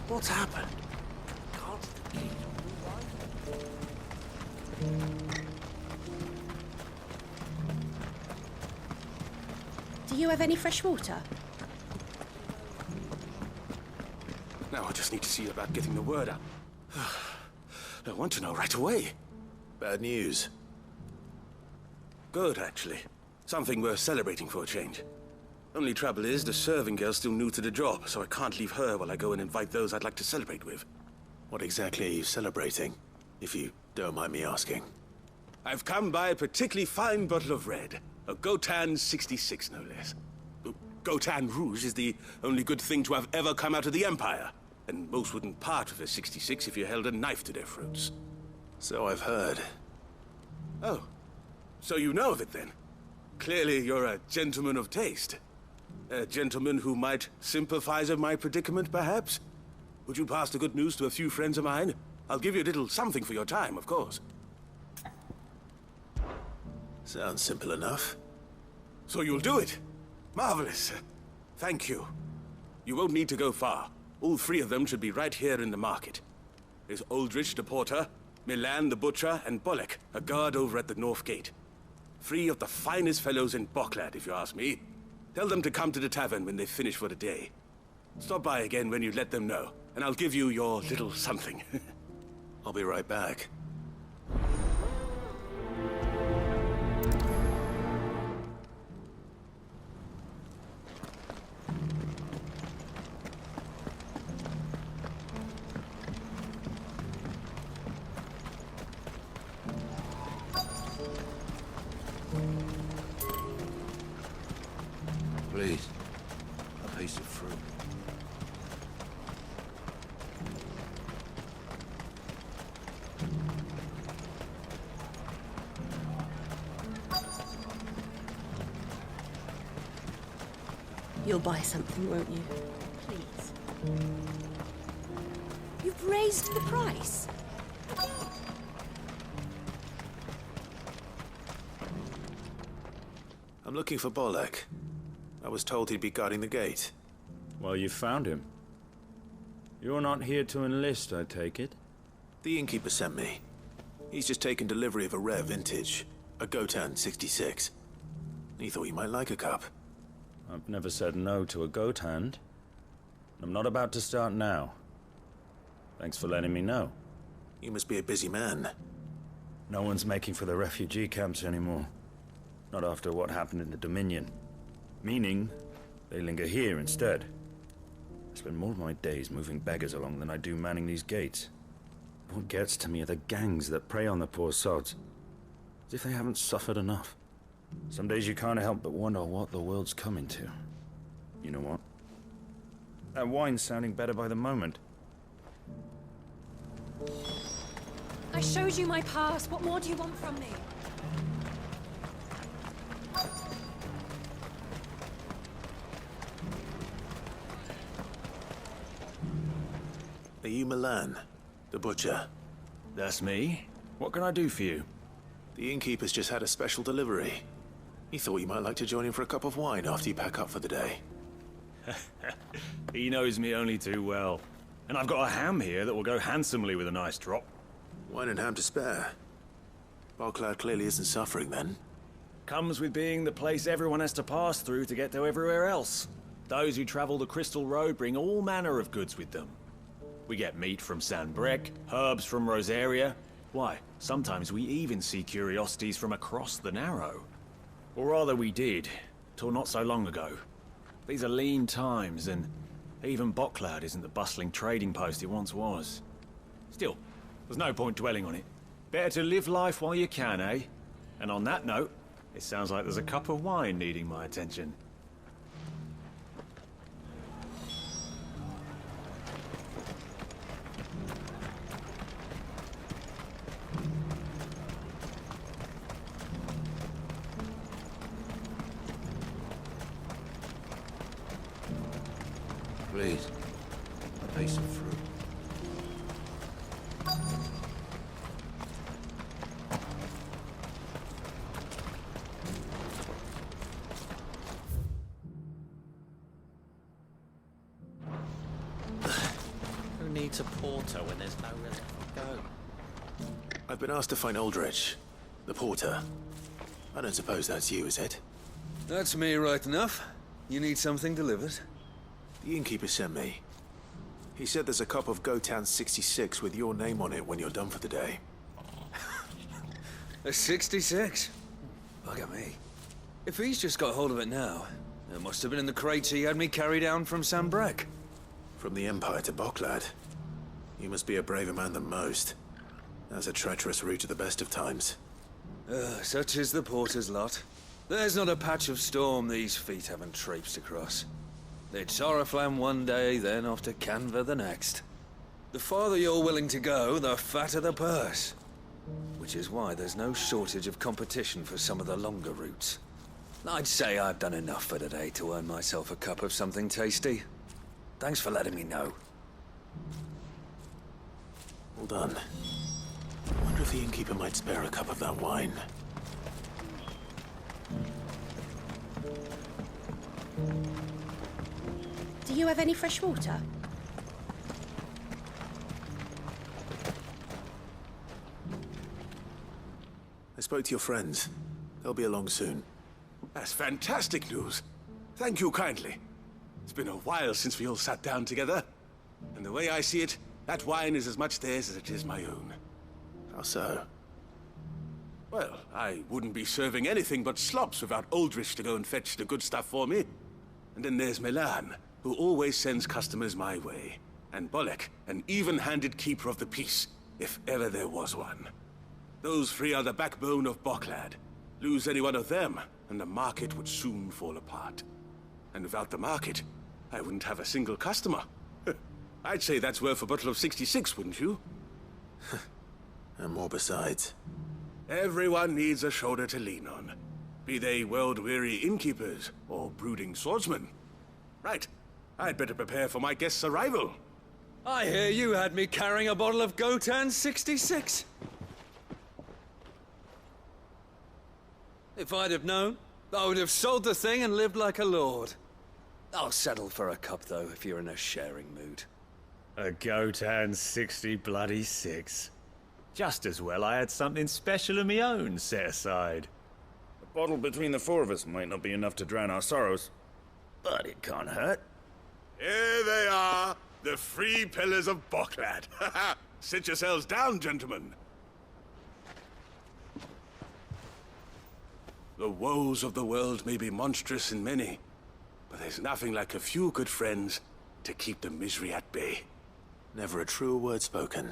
What's happened? Do you have any fresh water? Now I just need to see about getting the word out. I want to know right away. Bad news. Good, actually. Something worth celebrating for a change. Only trouble is, the serving girl's still new to the job, so I can't leave her while I go and invite those I'd like to celebrate with. What exactly are you celebrating, if you don't mind me asking? I've come by a particularly fine bottle of red. A Gotan 66, no less. Gotan Rouge is the only good thing to have ever come out of the Empire. And most wouldn't part with a 66 if you held a knife to their throats. So I've heard. Oh. So you know of it, then? Clearly you're a gentleman of taste. A gentleman who might sympathize with my predicament, perhaps? Would you pass the good news to a few friends of mine? I'll give you a little something for your time, of course. Sounds simple enough. So you'll do it? Marvelous. Thank you. You won't need to go far. All three of them should be right here in the market. There's Aldrich the porter, Milan the butcher, and Bolek, a guard over at the north gate. Three of the finest fellows in Boklad, if you ask me. Tell them to come to the tavern when they finish for the day. Stop by again when you let them know, and I'll give you your little something. I'll be right back. Please, a piece of fruit. You'll buy something, won't you? Please. You've raised the price. I'm looking for Bolek. I was told he'd be guarding the gate. Well, you found him. You're not here to enlist, I take it? The innkeeper sent me. He's just taken delivery of a rare vintage, a Gotan 66. He thought you might like a cup. I've never said no to a goat hand. I'm not about to start now. Thanks for letting me know. You must be a busy man. No one's making for the refugee camps anymore. Not after what happened in the Dominion. Meaning, they linger here instead. I spend more of my days moving beggars along than I do manning these gates. What gets to me are the gangs that prey on the poor sods. As if they haven't suffered enough. Some days you can't help but wonder what the world's coming to. You know what? That wine's sounding better by the moment. I showed you my past. What more do you want from me? Are you Milan, the butcher? That's me. What can I do for you? The innkeeper's just had a special delivery. He thought you might like to join him for a cup of wine after you pack up for the day. He knows me only too well. And I've got a ham here that will go handsomely with a nice drop. Wine and ham to spare. Boklad clearly isn't suffering then. Comes with being the place everyone has to pass through to get to everywhere else. Those who travel the Crystal Road bring all manner of goods with them. We get meat from San Brec, herbs from Rosaria. Why, sometimes we even see curiosities from across the Narrow. Or rather we did, till not so long ago. These are lean times, and even Boklad isn't the bustling trading post it once was. Still, there's no point dwelling on it. Better to live life while you can, eh? And on that note, it sounds like there's a cup of wine needing my attention. Please, a piece of fruit. needs a porter when there's nowhere to go? I've been asked to find Aldrich, the porter. I don't suppose that's you, is it? That's me right enough. You need something delivered? The innkeeper sent me. He said there's a cup of Gotan 66 with your name on it when you're done for the day. A 66? Bugger me. If he's just got hold of it now, it must have been in the crates he had me carry down from Sanbrek. From the Empire to Boklad. You must be a braver man than most. That's a treacherous route at the best of times. Such is the porter's lot. There's not a patch of storm these feet haven't traipsed across. It's Oriflamme one day, then off to Canva the next. The farther you're willing to go, the fatter the purse. Which is why there's no shortage of competition for some of the longer routes. I'd say I've done enough for today to earn myself a cup of something tasty. Thanks for letting me know. Well done. I wonder if the innkeeper might spare a cup of that wine. Do you have any fresh water? I spoke to your friends. They'll be along soon. That's fantastic news. Thank you kindly. It's been a while since we all sat down together. And the way I see it, that wine is as much theirs as it is my own. How so? Well, I wouldn't be serving anything but slops without Aldrich to go and fetch the good stuff for me. And then there's Milan, who always sends customers my way. And Bolek, an even-handed keeper of the peace, if ever there was one. Those three are the backbone of Boklad. Lose any one of them, and the market would soon fall apart. And without the market, I wouldn't have a single customer. I'd say that's worth a bottle of 66, wouldn't you? And more besides. Everyone needs a shoulder to lean on. Be they world-weary innkeepers or brooding swordsmen. Right. I'd better prepare for my guest's arrival. I hear you had me carrying a bottle of Gotan 66. If I'd have known, I would have sold the thing and lived like a lord. I'll settle for a cup, though, if you're in a sharing mood. A Gotan 66. Just as well I had something special of my own set aside. A bottle between the four of us might not be enough to drown our sorrows, but it can't hurt. Here they are, the three pillars of Boklad. Sit yourselves down, gentlemen. The woes of the world may be monstrous in many, but there's nothing like a few good friends to keep the misery at bay. Never a truer word spoken.